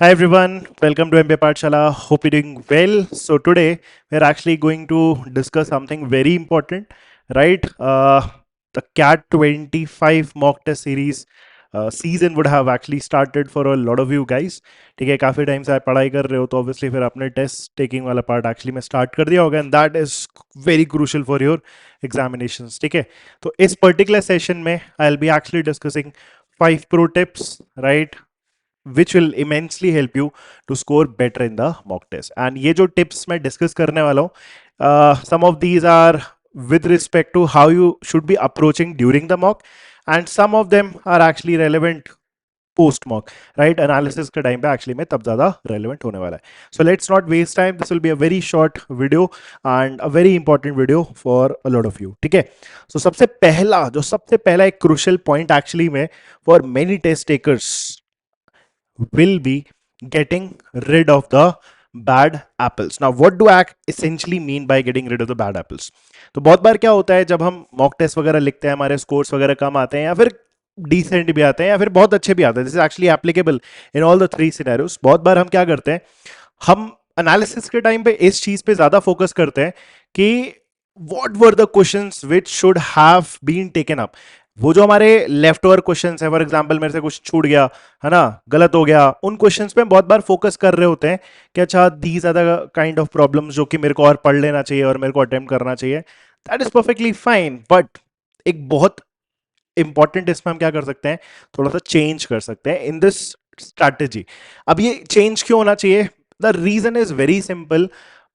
Hi everyone, welcome to MBA Pathshala. Hope you're doing well. So today we're actually going to discuss something very important, right? The CAT 25 mock test series season would have actually started for a lot of you guys. ठीक है, काफ़ी time से आप पढ़ाई कर रहे हो तो ऑब्वियसली फिर आपने टेस्ट टेकिंग वाला पार्ट एक्चुअली में स्टार्ट कर दिया होगा and that is very crucial for your examinations. ठीक है, तो इस पर्टिकुलर सेशन में आई will B actually discussing 5 pro tips, right, which will immensely help you to score better in the mock test. And ये जो tips मैं discuss करने वाला हूँ, some of these are with respect to how you should be approaching during the mock, and some of them are actually relevant post mock, right? Analysis के time पे actually में तब ज़्यादा relevant होने वाला है. So let's not waste time. This will be a very short video and a very important video for a lot of you. ठीक है? So सबसे पहला एक crucial point actually में for many test takers will be getting rid of the bad apples. Now what do I essentially mean by getting rid of the bad apples? तो बहुत बार क्या होता है जब हम मॉक टेस्ट वगैरह लिखते हैं, हमारे स्कोर्स वगैरह कम आते हैं या फिर डिसेंट भी आते हैं या फिर बहुत अच्छे भी आते हैं, this is actually applicable in all the three scenarios. बहुत बार हम क्या करते हैं, हम एनालिसिस के टाइम पे इस चीज पे ज्यादा फोकस करते हैं कि what were the questions which should have been taken up. वो जो हमारे लेफ्ट ओवर क्वेश्चन है, फॉर एग्जाम्पल मेरे से कुछ छूट गया है ना, गलत हो गया, उन क्वेश्चंस पे बहुत बार फोकस कर रहे होते हैं कि अच्छा these are the kind of problems जो कि मेरे को और पढ़ लेना चाहिए और मेरे को अटेम्प्ट करना चाहिए. That is perfectly fine, but एक बहुत इंपॉर्टेंट इसमें हम क्या कर सकते हैं, थोड़ा सा चेंज कर सकते हैं इन दिस स्ट्रैटेजी. अब ये चेंज क्यों होना चाहिए? The reason is very simple.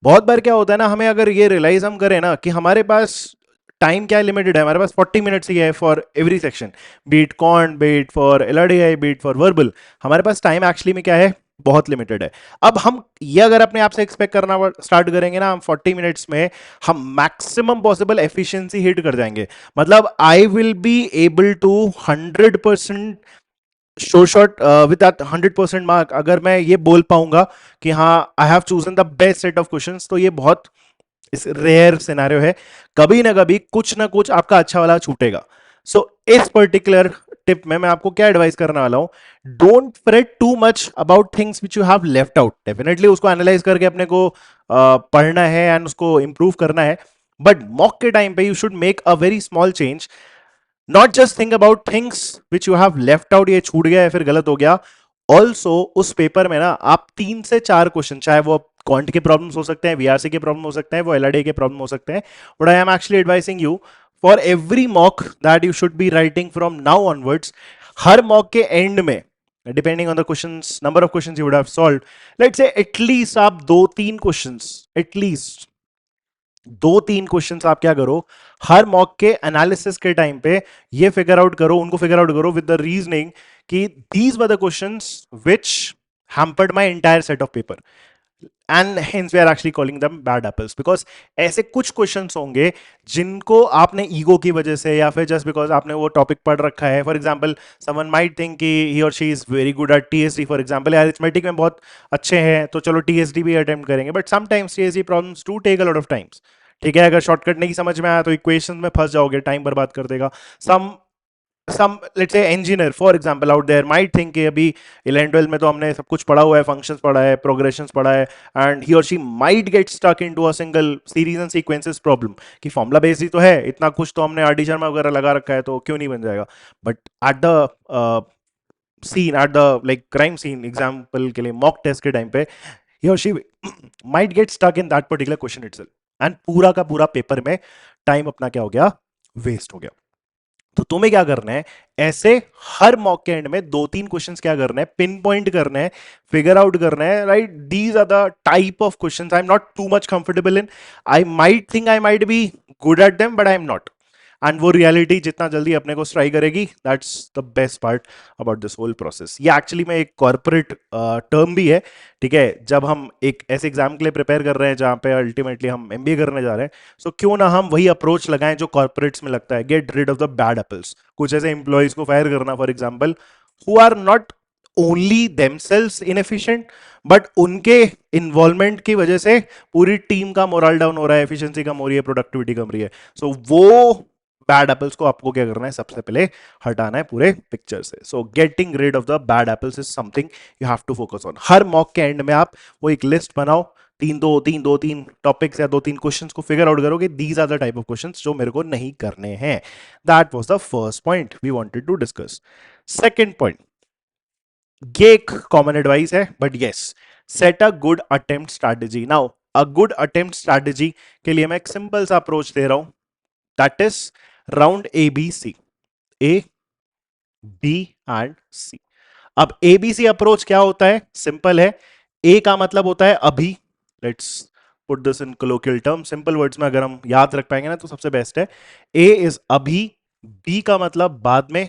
बहुत बार क्या होता है ना, हमें अगर ये रियलाइज हम करें ना कि हमारे पास टाइम क्या लिमिटेड है, हमारे पास 40 मिनट्स ही है for every section, be it quant, be it for LRDI, be it for verbal. हमारे पास टाइम एक्चुअली में क्या है, बहुत लिमिटेड है. अब हम ये अगर अपने आप से एक्सपेक्ट करना स्टार्ट करेंगे ना, हम 40 मिनट्स में हम मैक्सिमम पॉसिबल एफिशिएंसी हिट कर जाएंगे. मतलब I will be able to 100% sure shot with that 100% mark. अगर मैं ये बोल पाऊंगा कि हाँ I have chosen the best set of questions, तो ये बहुत इस रेयर सिनेरियो है. कभी ना कभी कुछ ना कुछ आपका अच्छा वाला छूटेगा. सो इस पर्टिकुलर टिप में मैं आपको क्या एडवाइस करने वाला हूं, don't freight too much about things which you have left out. Definitely उसको एनालाइज करके अपने को पढ़ना है एंड उसको इंप्रूव करना है, बट मॉक के टाइम पे you should make a very small change. Not just think about things which you have left out, ये छूट गया या फिर गलत हो गया. ऑल्सो उस पेपर में ना आप 3 से 4 क्वेश्चन, चाहे वो क्वांट के प्रॉब्लम्स हो सकते हैं, वीआरसी के प्रॉब्लम हो सकते हैं, वो एलआरडी के प्रॉब्लम हो सकते हैं, but I am actually advising you for every mock that you should be writing from now onwards. Her mock के एंड में, depending on the questions, number of questions you would have solved, let's say at least आप 2-3 questions, at least 2-3 questions आप क्या करो, हर mock के analysis के time पे ये फिगर आउट करो, उनको फिगर आउट करो विद द रीजनिंग कि these were the questions which hampered my entire set of paper and hence we are actually calling them bad apples. Because ऐसे कुछ क्वेश्चंस होंगे जिनको आपने ईगो की वजह से या फिर जस्ट बिकॉज आपने वो टॉपिक पढ़ रखा है. For example someone might think कि ही और she is very good at TSD, for example arithmetic में बहुत अच्छे हैं तो चलो टीएसडी भी अटेम्प्ट करेंगे, but sometimes TSD problems do take a lot of times. ठीक है, अगर शॉर्टकट नहीं समझ में आया तो इक्वेशन में फंस जाओगे, टाइम बर्बाद कर देगा. Some let's say engineer for example out there might think कि अभी 11 12 में तो हमने सब कुछ पढ़ा हुआ है, फंक्शंस पढ़ा है, प्रोग्रेशंस पढ़ा है, एंड ही और she might get stuck into a single series and sequences problem कि फॉर्मूला बेस्ड ही तो है, इतना कुछ तो हमने आरडी शर्मा वगैरह लगा रखा है तो क्यों नहीं बन जाएगा. But at the scene, at the like crime scene example के लिए मॉक टेस्ट के टाइम पे he or she might get stuck in that particular question itself and पूरा का पूरा पेपर में टाइम अपना क्या हो गया, वेस्ट हो गया. तो तुम्हें क्या करना है, ऐसे हर मॉक के एंड में 2-3 क्वेश्चंस क्या करना है, पिन पॉइंट करना है, फिगर आउट करना है, right. These are the type of questions I am not too much comfortable in. I might think I might be good at them but I am not. And वो reality जितना जल्दी अपने को strike करेगी, that's the best part about this whole process. ये actually में एक corporate term भी है. ठीक है, जब हम एक ऐसे एग्जाम के लिए प्रिपेयर कर रहे हैं जहां पे अल्टीमेटली हम एमबीए करने जा रहे हैं, सो क्यों ना हम वही अप्रोच लगाएं जो कॉर्पोरेट्स में लगता है, get rid of the bad apples. कुछ ऐसे एम्प्लॉयज को फायर करना for example who are not only themselves inefficient, but उनके इन्वॉल्वमेंट की वजह से पूरी टीम का मोरल डाउन हो रहा है, एफिशिएंसी कम हो रही है, प्रोडक्टिविटी कम रही है. सो वो बैड एप्पल्स को आपको क्या करना है, सबसे पहले हटाना है पूरे पिक्चर से. So getting rid of the bad apples is something you have to focus on. हर मॉक के एंड में आप वो एक लिस्ट बनाओ, तीन टॉपिक्स या 2-3 क्वेश्चंस को फिगर आउट करोगे, these are the type of questions जो मेरे को नहीं करने हैं. That was the first point we wanted to discuss. Second point, ये एक कॉमन एडवाइस है but yes, set a good attempt strategy. Now a good attempt strategy के लिए मैं एक सिंपल सा अप्रोच दे रहा हूं, that is round A B C, A B and C. अब एबीसी अप्रोच क्या होता है, सिंपल है. ए का मतलब होता है अभी, let's put this in colloquial term, simple words में अगर हम याद रख पाएंगे ना तो सबसे बेस्ट है. ए इज अभी, बी का मतलब बाद में,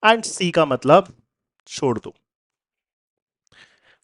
एंड सी का मतलब छोड़ दो.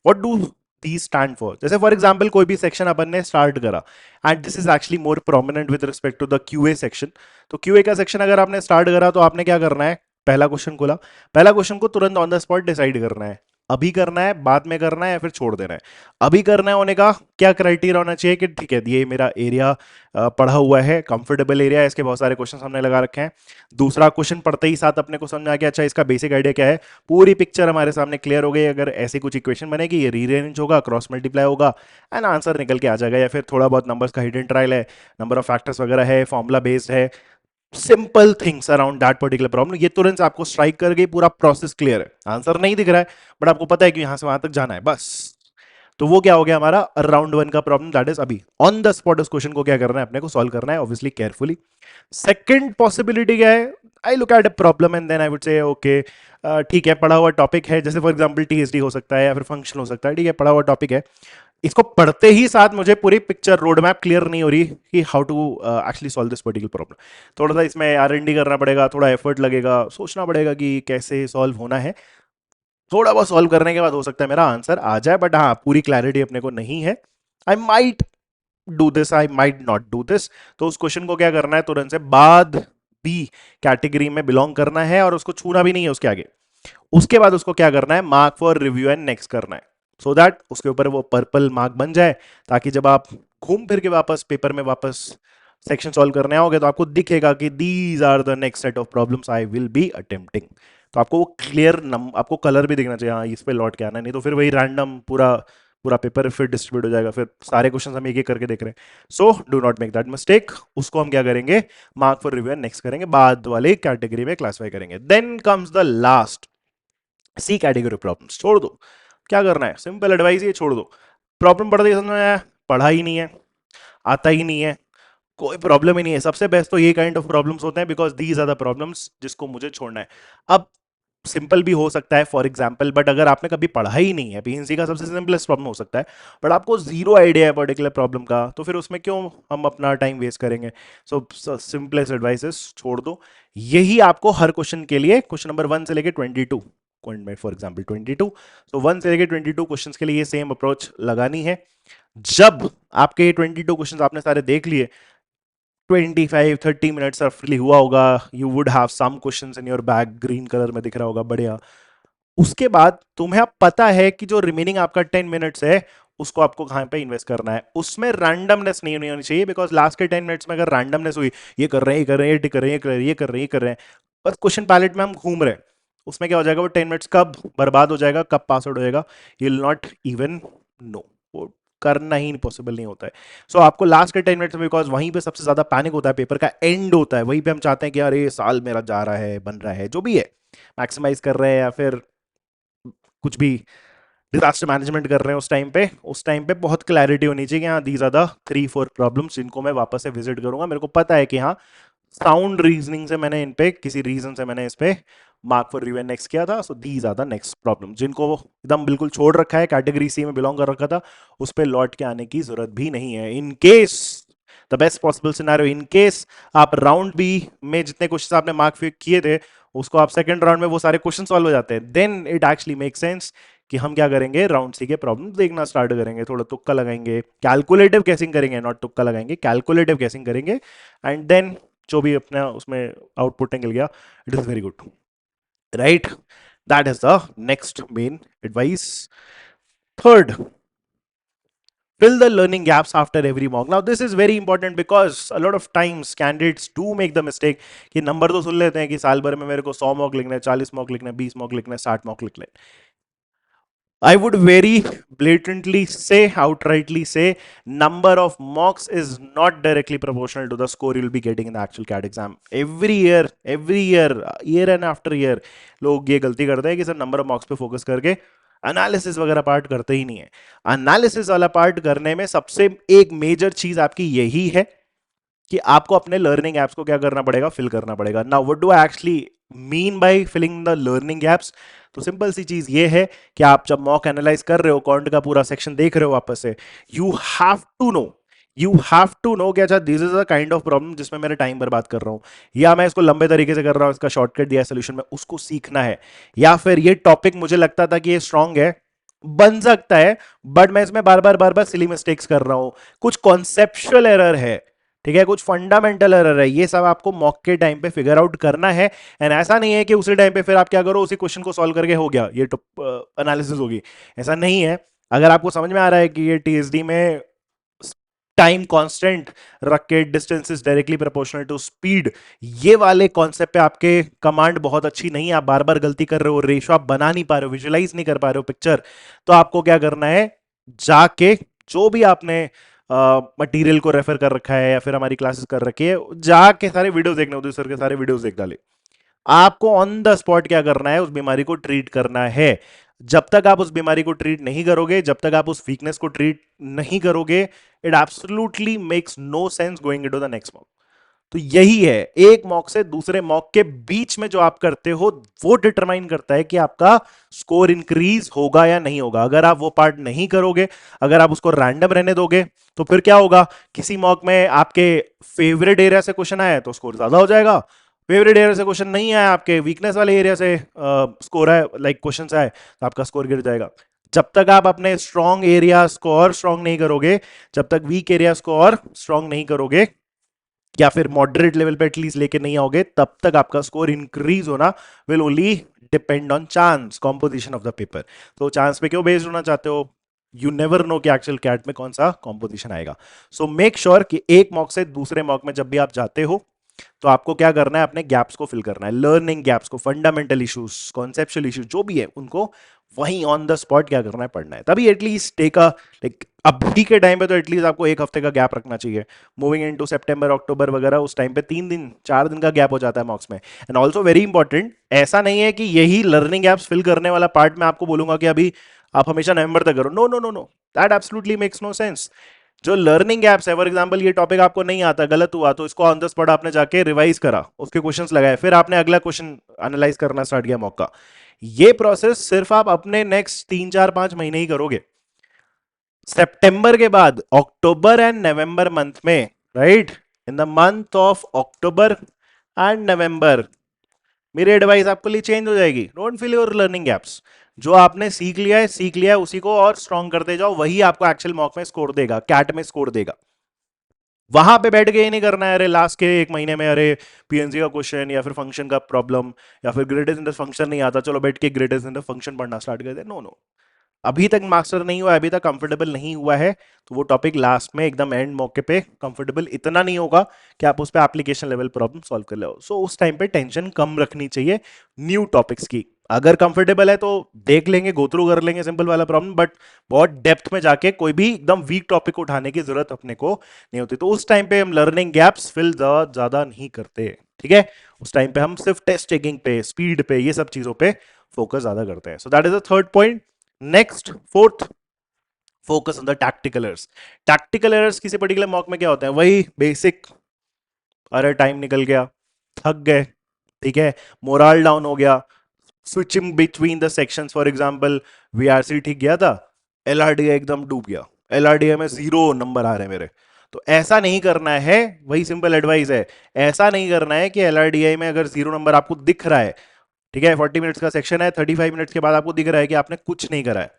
What do these stand for? जैसे फॉर एग्जाम्पल कोई भी सेक्शन अपन ने स्टार्ट करा, and this is actually more prominent with respect to the QA section. तो क्यूए का सेक्शन अगर आपने स्टार्ट करा तो आपने क्या करना है, पहला क्वेश्चन खोला, पहला क्वेश्चन को तुरंत ऑन द स्पॉट डिसाइड करना है, अभी करना है, बाद में करना है, या फिर छोड़ देना है. अभी करना है होने का क्या क्राइटेरिया होना चाहिए कि ठीक है ये मेरा एरिया पढ़ा हुआ है, कंफर्टेबल एरिया है, इसके बहुत सारे क्वेश्चन हमने लगा रखे हैं. दूसरा क्वेश्चन पढ़ते ही साथ अपने को समझ आ गया अच्छा इसका बेसिक आइडिया क्या है, पूरी पिक्चर हमारे सामने क्लियर हो गई. अगर ऐसी कुछ इक्वेशन बनेगी, ये रीअरेंज होगा, क्रॉस मल्टीप्लाई होगा, एंड आंसर निकल के आ जाएगा. या फिर थोड़ा बहुत नंबर्स का हिडन ट्रायल है, नंबर ऑफ फैक्टर्स वगैरह है, फॉर्मुला बेस्ड है, simple things around that particular problem, ये तुरंत आपको स्ट्राइक कर गई, पूरा प्रोसेस क्लियर है. आंसर नहीं दिख रहा है बट आपको पता है कि यहां से वहां तक जाना है बस. तो वो क्या हो गया हमारा राउंड वन का प्रॉब्लम, दैट इज अभी ऑन द स्पॉट उस क्वेश्चन को क्या करना है, अपने को सॉल्व करना है, ऑब्वियसली केयरफुली. सेकंड पॉसिबिलिटी क्या है, I look at a problem and then I would say okay ठीक है, पढ़ा हुआ टॉपिक है, जैसे फॉर एग्जांपल टीएसडी हो सकता है या फिर फंक्शन हो सकता है, ठीक है पढ़ा हुआ टॉपिक है, इसको पढ़ते ही साथ मुझे पूरी पिक्चर रोड मैप क्लियर नहीं हो रही कि how to actually solve this particular problem. थोड़ा सा इसमें R&D करना पड़ेगा, थोड़ा एफर्ट लगेगा, सोचना पड़ेगा कि कैसे सॉल्व होना है. थोड़ा बहुत सॉल्व करने के बाद हो सकता है मेरा आंसर आ जाए, बट हाँ पूरी क्लैरिटी अपने को नहीं है. I might do this, I might not do this. तो उस क्वेश्चन को क्या करना है, तुरंत से बाद बी कैटेगरी में बिलोंग करना है और उसको छूना भी नहीं है उसके आगे. उसके बाद उसको क्या करना है, mark for review and next करना है, सो दैट उसके ऊपर वो पर्पल मार्क बन जाए, ताकि जब आप घूम फिर के वापस पेपर में वापस सेक्शन सॉल्व करने आओगे तो आपको दिखेगा कि these are the next set of problems I will be attempting. तो आपको वो क्लियर आपको कलर भी दिखना चाहिए, हाँ इस पे लौट के आना है, नहीं तो फिर वही रैंडम पूरा पूरा पेपर फिर डिस्ट्रीब्यूट हो जाएगा, फिर सारे क्वेश्चन हम एक एक करके देख रहे हैं. So do not make that mistake. उसको हम क्या करेंगे, mark for review and next करेंगे, बाद वाले कैटेगरी में क्लासिफाई करेंगे. Then comes the last C category problems. छोड़ दो, क्या करना है, सिंपल एडवाइस ये छोड़ दो. प्रॉब्लम पढ़ते ही समझ में आया, पढ़ा ही नहीं है, आता ही नहीं है, कोई प्रॉब्लम ही नहीं है. सबसे बेस्ट तो ये काइंड ऑफ प्रॉब्लम्स होते हैं, because these are the problems जिसको मुझे छोड़ना है. अब सिंपल भी हो सकता है फॉर एग्जाम्पल, बट अगर आपने कभी पढ़ा ही नहीं है, पीएनसी का सबसे सिंपलेस्ट प्रॉब्लम हो सकता है, बट आपको जीरो आइडिया है पर्टिकुलर प्रॉब्लम का, तो फिर उसमें क्यों हम अपना टाइम वेस्ट करेंगे. सो सिंपलेस्ट एडवाइसेस छोड़ दो. यही आपको हर क्वेश्चन के लिए, क्वेश्चन नंबर 1 से लेके 22, फॉर एग्जाम्पल 22, तो 1 से लेके 22 क्वेश्चन के लिए ये सेम अप्रोच लगानी है. जब आपके 22 क्वेश्चन आपने सारे देख लिए, 25-30 मिनट्स रफली हुआ होगा, you would have some questions in your bag, green colour में दिख रहा होगा, बढ़िया. उसके बाद तुम्हें अब पता है कि जो रिमेनिंग आपका 10 मिनट्स है उसको आपको कहां पे इन्वेस्ट करना है. उसमें रैंडमनेस नहीं होनी चाहिए, बिकॉज लास्ट के 10 मिनट्स में अगर रैंडमनेस हुई, ये कर रहे हैं, ये कर रहे हैं, ये कर रहे हैं, ये कर रहे हैं, ये कर रहे हैं, ये कर रहे हैं, बस क्वेश्चन पैलेट में हम घूम रहे हैं, उसमें क्या हो जाएगा, वो 10 मिनट्स कब बर्बाद हो जाएगा, कब पास आउट हो जाएगा, you will not even know. वो करना ही पॉसिबल नहीं होता है. सो आपको लास्ट के 10 मिनट्स में, बिकॉज वहीं पे सबसे ज्यादा पैनिक होता है, पेपर का एंड होता है, वहीं पे हम चाहते हैं कि यार ये साल मेरा जा रहा है, बन रहा है, जो भी है मैक्सिमाइज कर रहे हैं या फिर कुछ भी डिजास्टर मैनेजमेंट कर रहे हैं, उस टाइम पे बहुत क्लैरिटी होनी चाहिए कि हाँ दीज आर द 3-4 प्रॉब्लम्स जिनको मैं वापस से विजिट करूंगा. मेरे को पता है कि हाँ साउंड रीजनिंग से मैंने इन पे, किसी रीजन से मैंने इस पे मार्क फॉर रिव्यू नेक्स्ट किया था. So these are the next problem जिनको वो एकदम बिल्कुल छोड़ रखा है, कैटेगरी सी में बिलोंग कर रखा था, उस पे लौट के आने की जरूरत भी नहीं है. In case the best possible scenario, in case आप राउंड बी में जितने क्वेश्चन आपने मार्क किए थे उसको आप सेकंड राउंड में वो सारे क्वेश्चन सॉल्व हो जाते हैं, then it actually make sense कि हम क्या करेंगे, राउंड सी के प्रॉब्लम देखना स्टार्ट करेंगे, थोड़ा तुक्का लगाएंगे, कैलकुलेटिव कैसिंग करेंगे, नॉट तुक्का लगाएंगे, कैलकुलेटिव कैसिंग करेंगे, एंड देन जो भी अपना उसमें आउटपुट निकल गया, it is very good, right. That is the next main advice. Third, fill the learning gaps after every mock. Now this is very important because a lot of times candidates do make the mistake कि number तो सुन लेते हैं कि साल भर में मेरे को 100 मॉक लिखना है, 40 मॉक लिखना है, 20 मॉक लिखना है, 60 मॉक लिखना है. I would very blatantly say, outrightly say, number of mocks is not directly proportional to the score you'll be getting in the actual CAT exam. Every year and after year, लोग ये गलती करते हैं कि sir number of मॉक्स पे focus करके analysis वगैरह part करते ही नहीं है. एनालिसिस वाला पार्ट करने में सबसे एक मेजर चीज आपकी यही है कि आपको अपने लर्निंग एप्स को क्या करना पड़ेगा, फिल करना पड़ेगा. Now what do I actually mean by filling the learning apps? तो सिंपल सी चीज ये है कि आप जब मॉक एनालाइज कर रहे हो, क्वांट का पूरा सेक्शन देख रहे हो वापस से, यू हैव टू नो कि अच्छा this is a kind of problem जिसमें मेरा टाइम बर्बाद कर रहा हूं, या मैं इसको लंबे तरीके से कर रहा हूं, इसका शॉर्टकट दिया सोल्यूशन में, उसको सीखना है. या फिर ये टॉपिक मुझे लगता था कि ये स्ट्रांग है, बन सकता है, बट मैं इसमें बार बार सिली मिस्टेक्स कर रहा हूं, कुछ कॉन्सेप्चुअल एरर है, ठीक है, कुछ फंडामेंटल एरर है, ये सब आपको मॉक के टाइम पे फिगर आउट करना है. एंड ऐसा नहीं है कि उसी टाइम पे फिर आप क्या करो, उसी क्वेश्चन को सॉल्व करके हो गया, ये एनालिसिस होगी. ऐसा नहीं है. अगर आपको समझ में आ रहा है कि ये टीएसडी में टाइम कांस्टेंट रख के distance is directly proportional to speed, ये वाले कॉन्सेप्ट पे आपके कमांड बहुत अच्छी नहीं है, आप बार बार गलती कर रहे हो, रेशो आप बना नहीं पा रहे हो, विजुलाइज नहीं कर पा रहे हो पिक्चर, तो आपको क्या करना है, जाके जो भी आपने मटेरियल को रेफर कर रखा है या फिर हमारी क्लासेस कर रखी है, जाके सारे वीडियोस देखने होते, सर के सारे वीडियोस देख डाले. आपको ऑन द स्पॉट क्या करना है, उस बीमारी को ट्रीट करना है. जब तक आप उस बीमारी को ट्रीट नहीं करोगे, जब तक आप उस वीकनेस को ट्रीट नहीं करोगे, it absolutely makes no sense going into the next mock. तो यही है, एक मॉक से दूसरे मॉक के बीच में जो आप करते हो वो डिटरमाइन करता है कि आपका स्कोर इंक्रीज होगा या नहीं होगा. अगर आप वो पार्ट नहीं करोगे, अगर आप उसको रैंडम रहने दोगे, तो फिर क्या होगा, किसी मॉक में आपके फेवरेट एरिया से क्वेश्चन आया तो स्कोर ज्यादा हो जाएगा, फेवरेट एरिया से क्वेश्चन नहीं आया, आपके वीकनेस वाले एरिया से स्कोर है, लाइक क्वेश्चन आए, तो आपका स्कोर गिर जाएगा. जब तक आप अपने स्ट्रॉन्ग एरियाज को और स्ट्रॉन्ग नहीं करोगे, जब तक वीक एरियाज को और स्ट्रॉन्ग नहीं करोगे, या फिर मॉडरेट लेवल पे एटलीस्ट लेके नहीं आओगे, तब तक आपका स्कोर इंक्रीज होना will only depend on chance, composition of the paper. तो चांस पे क्यों बेस्ड होना चाहते हो? यू नेवर नो कि एक्चुअल कैट में कौन सा कॉम्पोजिशन आएगा. सो मेक श्योर कि एक मॉक से दूसरे मॉक में जब भी आप जाते हो, तो आपको क्या करना है, अपने गैप्स को फिल करना है, लर्निंग गैप्स को, फंडामेंटल इश्यूज, कॉन्सेप्चुअल इश्यूज जो भी है, उनको वहीं ऑन द स्पॉट क्या करना है, पढ़ना है. तभी एटलीस्ट टेक अ, लाइक अभी के टाइम पे तो एटलीस्ट आपको एक हफ्ते का गैप रखना चाहिए. मूविंग इनटू सितंबर अक्टूबर वगैरह, उस टाइम पे 3 दिन 4 दिन का गैप हो जाता है मॉक्स में. एंड ऑल्सो वेरी इंपॉर्टेंट, ऐसा नहीं है कि यही लर्निंग गैप्स फिल करने वाला पार्ट मैं आपको बोलूंगा कि अभी आप हमेशा नवंबर तक करो. No no no no, that absolutely makes no sense. जो लर्निंग गैप्स है, फॉर एग्जांपल ये टॉपिक आपको नहीं आता, गलत हुआ, तो इसको ऑन द स्पॉट आपने जाके रिवाइज करा, उसके क्वेश्चंस लगाए, फिर आपने अगला क्वेश्चन एनालाइज करना स्टार्ट किया मौका. ये प्रोसेस सिर्फ आप अपने नेक्स्ट 3 4 5 महीने ही करोगे. सितंबर के बाद अक्टूबर एंड नवंबर मंथ में, right, in the month of October and November, मेरी एडवाइस आपके लिए चेंज हो जाएगी. Don't fill your learning gaps. जो आपने सीख लिया है, उसी को और स्ट्रॉन्ग करते जाओ, वही आपको एक्चुअल मॉक में स्कोर देगा, कैट में स्कोर देगा. वहां पे बैठ के ये नहीं करना है, अरे लास्ट के 1 महीने में अरे पीएनसी का क्वेश्चन या फिर फंक्शन का प्रॉब्लम या फिर ग्रेटेस्ट इन द फंक्शन नहीं आता, चलो बैठ के ग्रेटेस्ट इन द फंक्शन पढ़ना स्टार्ट कर दे. नो नो, अभी तक मास्टर नहीं हुआ, अभी तक कंफर्टेबल नहीं हुआ है, तो वो टॉपिक लास्ट में एकदम एंड मौके पे कंफर्टेबल इतना नहीं होगा कि आप उस पर एप्लीकेशन लेवल प्रॉब्लम सॉल्व कर लो. सो उस टाइम पे टेंशन कम रखनी चाहिए न्यू टॉपिक्स की. अगर कंफर्टेबल है तो देख लेंगे, गो थ्रू कर लेंगे सिंपल वाला प्रॉब्लम, बट बहुत डेप्थ में जाके कोई भी एकदम वीक टॉपिक उठाने की जरूरत अपने को नहीं होती. तो उस टाइम पे हम लर्निंग गैप्स फिल ज्यादा नहीं करते, ठीक है. उस टाइम पे हम सिर्फ टेस्ट टेकिंग पे, स्पीड पे, ये सब चीजों पे फोकस ज्यादा करते हैं. So that is the third point. Next, fourth, focus on the tactical errors. Tactical errors किसी पर्टिकुलर मॉक में क्या होता है, वही बेसिक, अरे टाइम निकल गया, थक गए, ठीक है, मोरल डाउन हो गया, switching between the sections, for example VRC ठीक गया था, एलआरडीए एकदम डूब गया, एलआरडीए में 0 नंबर आ रहे हैं मेरे. तो ऐसा नहीं करना है, वही सिंपल एडवाइस है, ऐसा नहीं करना है कि एलआरडीआई में अगर 0 नंबर आपको दिख रहा है, ठीक है, 40 मिनट्स का सेक्शन है, 35 मिनट्स के बाद आपको दिख रहा है कि आपने कुछ नहीं करा है,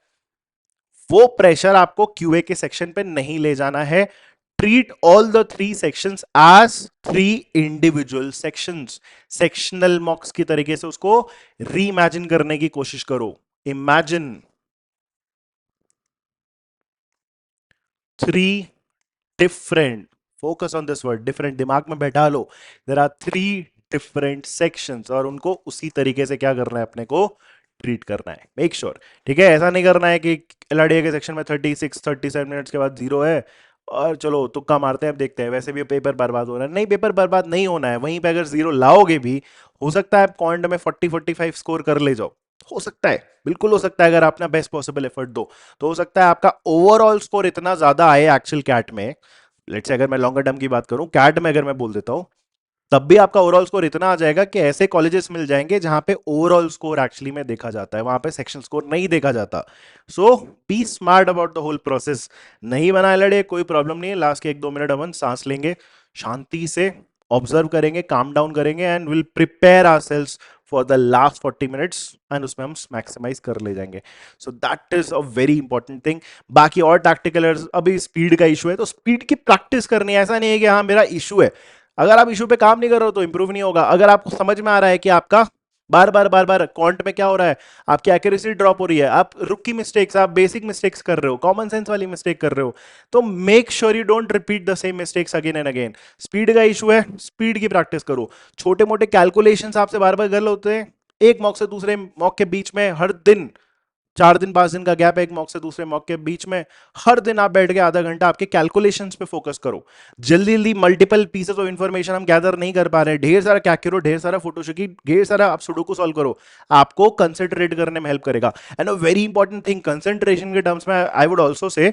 वो प्रेशर आपको क्यूए के सेक्शन पे नहीं ले जाना है. Treat all the 3 sections as 3 individual sections. Sectional mocks की तरीके से उसको रीइमेजिन करने की कोशिश करो. Imagine three different, focus on this word different, दिमाग में बैठा लो, there are three different sections और उनको उसी तरीके से क्या करना है अपने को ट्रीट करना है, मेक श्योर ठीक है। ऐसा नहीं करना है कि एलआरडीए के सेक्शन में 36-37 मिनट्स के बाद जीरो है और चलो तुक्का मारते हैं अब देखते हैं, वैसे भी पेपर बर्बाद हो रहा है, नहीं पेपर बर्बाद नहीं होना है, वहीं पे अगर जीरो लाओगे भी हो सकता है आप क्वांट में 40-45 स्कोर कर ले जाओ, हो सकता है, बिल्कुल हो सकता है, अगर आपने बेस्ट पॉसिबल एफर्ट दो तो हो सकता है आपका ओवरऑल स्कोर इतना ज्यादा आए एक्चुअल कैट में, लेट्स से अगर मैं लॉन्गर टर्म की बात करूं, कैट में अगर मैं बोल देता हूं तब भी आपका ओवरऑल स्कोर इतना आ जाएगा कि ऐसे कॉलेजेस मिल जाएंगे जहां पे ओवरऑल स्कोर एक्चुअली में देखा जाता है, वहां पे सेक्शन स्कोर नहीं देखा जाता। So be smart about the whole process, नहीं बना लड़े कोई प्रॉब्लम नहीं है, लास्ट के 1-2 मिनट अपन सांस लेंगे, शांति से ऑब्जर्व करेंगे, काम डाउन करेंगे and will prepare ourselves for the last 40 minutes and उसमें हम मैक्सिमाइज कर ले जाएंगे। So that is a very important thing. बाकी और टैक्टिकल, अभी स्पीड का इशू है तो स्पीड की प्रैक्टिस करनी है, ऐसा नहीं है कि हाँ मेरा इशू है, अगर आप इशू पे काम नहीं कर रहे हो तो इंप्रूव नहीं होगा। अगर आपको समझ में आ रहा है कि आपका बार बार क्वांट में क्या हो रहा है, आपकी एक्यूरेसी ड्रॉप हो रही है, आप रुकी मिस्टेक्स, आप बेसिक मिस्टेक्स कर रहे हो, कॉमन सेंस वाली मिस्टेक कर रहे हो, तो make sure you don't repeat the same mistakes again and again. Speed का इशू है, स्पीड की प्रैक्टिस करो, छोटे मोटे कैलकुलेशंस आपसे बार बार गलत होते हैं, एक मॉक से दूसरे मॉक के बीच में हर दिन 4 दिन 5 दिन का गैप है एक मॉक से दूसरे मॉक के बीच में, हर दिन आप बैठ के आधा घंटा आपके कैलकुलेशंस पे फोकस करो। जल्दी जल्दी मल्टीपल पीसेस ऑफ इंफॉर्मेशन हम गैदर नहीं कर पा रहे हैं, ढेर सारा कैलकुलो, ढेर सारा फोटोशॉपी, ढेर सारा आप सुडोकू सॉल्व करो, आपको कंसंट्रेट करने में हेल्प करेगा। And a very important thing concentration के टर्म्स में आई वुड ऑल्सो से,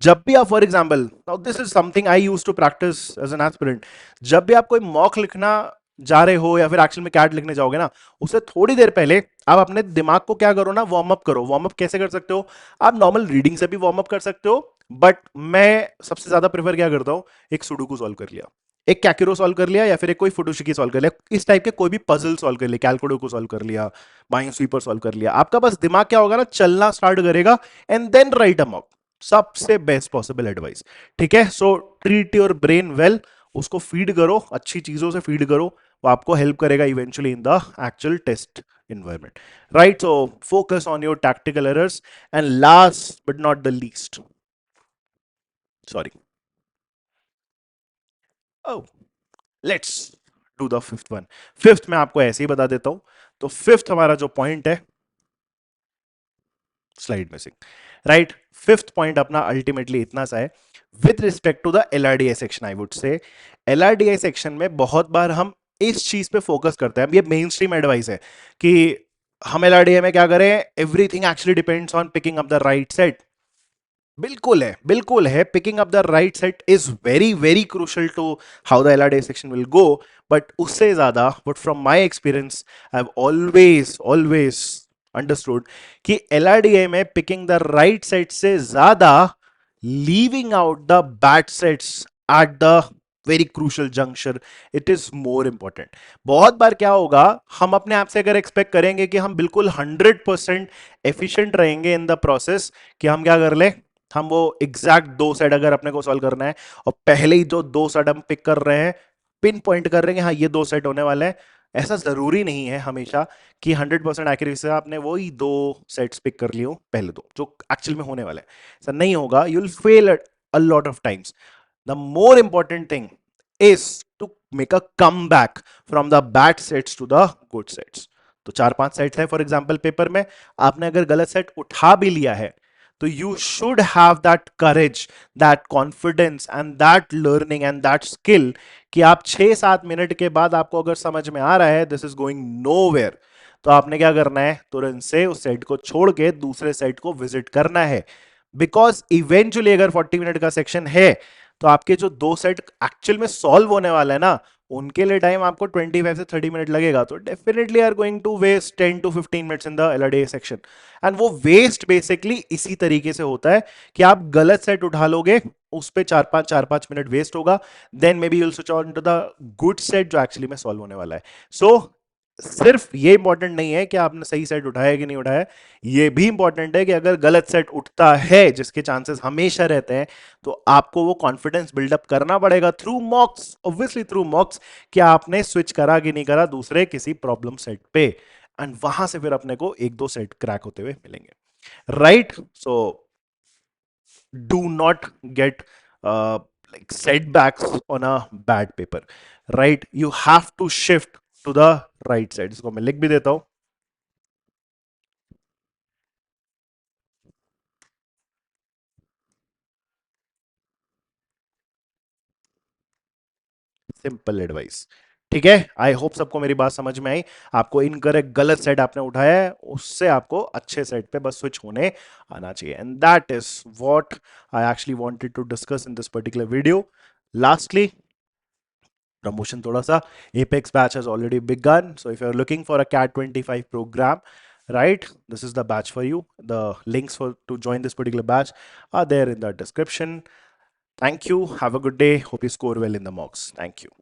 जब भी आप for example, now this is something I use to practise as an aspirant, जब भी आप कोई मॉक लिखना जा रहे हो या फिर एक्चुअल में कैट लिखने जाओगे ना, उससे थोड़ी देर पहले आप अपने दिमाग को क्या करो ना, वार्म अप करो। वार्म अप कैसे कर सकते हो, आप नॉर्मल रीडिंग से भी वार्म अप कर सकते हो, बट मैं सबसे ज्यादा प्रेफर क्या करता हूं, एक सुडोकू सॉल्व कर लिया, एक कैकिरो सॉल्व कर लिया, या फिर एक कोई फुटोशिकी सॉल्व कर लिया, इस टाइप के कोई भी पजल सॉल्व कर लिया, कैलकुलेटर सॉल्व कर लिया, माइंड स्वीपर सॉल्व कर लिया, आपका बस दिमाग क्या होगा ना, चलना स्टार्ट करेगा and then write a mock. सबसे बेस्ट पॉसिबल एडवाइस, ठीक है। So treat your brain well, उसको फीड करो, अच्छी चीजों से फीड करो, वो आपको हेल्प करेगा eventually in the actual test environment, right? So focus on your tactical errors, and last but not the least, sorry, oh, let's do the fifth one. Fifth मैं आपको ऐसे ही बता देता हूं, तो फिफ्थ हमारा जो पॉइंट है, slide missing, right, fifth point अपना अल्टीमेटली इतना सा है, with respect to the LRDI section, I would say LRDI section में बहुत बार हम इस चीज पे फोकस करते हैं, अब ये मेन स्ट्रीम एडवाइस है कि हम एलआरडीआई में क्या करें, everything actually depends on picking up the right set, बिल्कुल है, बिल्कुल है, picking up the right set is very very crucial to how the LRDI section will go, but उससे ज्यादा, but from my experience I have always always understood कि LRDI में picking the right set से ज्यादा leaving out the bad sets at the very crucial junction, it is more important. बहुत बार क्या होगा, हम अपने आप से अगर एक्सपेक्ट करेंगे कि हम बिल्कुल 100% एफिशिएंट रहेंगे इन द प्रोसेस, कि हम क्या कर ले, हम वो एग्जैक्ट दो सेट अगर अपने को सॉल्व करना है और पहले ही जो दो सेट हम पिक कर रहे हैं, पिन पॉइंट कर रहे हैं, हाँ ये दो सेट होने वाले हैं, ऐसा जरूरी नहीं है हमेशा कि 100% एक्यूरेसी से आपने वही दो सेट्स पिक कर लिए हो, पहले दो जो एक्चुअल में होने वाले हैं, ऐसा नहीं होगा, you will fail a lot of times. The more important thing is to make a come back from the bad sets to the good sets. तो 4-5 सेट्स है फॉर एग्जाम्पल पेपर में, आपने अगर गलत सेट उठा भी लिया है तो you should have that courage, that confidence and that learning and that skill कि आप 6-7 मिनट के बाद आपको अगर समझ में आ रहा है दिस इज गोइंग नोवेयर, तो आपने क्या करना है, तुरंत से उस सेट को छोड़ के दूसरे सेट को विजिट करना है, बिकॉज इवेंचुअली अगर 40 मिनट का सेक्शन है तो आपके जो दो सेट एक्चुअल में सॉल्व होने वाला है ना, उनके लिए टाइम आपको 25 से 30 मिनट लगेगा, तो definitely are going to waste 10 to 15 minutes in the LRDA section. And वो वेस्ट बेसिकली इसी तरीके से होता है कि आप गलत सेट उठा लोगे, उस पे 4-5 मिनट वेस्ट होगा, then maybe you'll switch on to the good set जो एक्चुअली में सॉल्व होने वाला है। सो सिर्फ ये इंपॉर्टेंट नहीं है कि आपने सही सेट उठाया कि नहीं उठाया, ये भी इंपॉर्टेंट है कि अगर गलत सेट उठता है, जिसके चांसेस हमेशा रहते हैं, तो आपको वो कॉन्फिडेंस बिल्डअप करना पड़ेगा थ्रू मॉक्स, ऑब्वियसली थ्रू मॉक्स, कि आपने स्विच करा कि नहीं करा दूसरे किसी प्रॉब्लम सेट पे, एंड वहां से फिर अपने को एक दो सेट क्रैक होते हुए मिलेंगे, right. So do not get uh, like setbacks on a bad paper, right? You have to shift to the right side. इसको मैं लिख भी देता हूँ. Simple advice. ठीक है, आई होप सबको मेरी बात समझ में आई. आपको इनकरेक्ट गलत सेट आपने उठाया है, उससे आपको अच्छे सेट पे बस स्विच होने आना चाहिए. And that is what I actually wanted to discuss in this particular video. Lastly, promotion thoda sa. Apex batch has already begun, so if you're looking for a cat 25 program, right, this is the batch for you. The links for to join this particular batch are there in the description. Thank you, have a good day, hope you score well in the mocks. Thank you.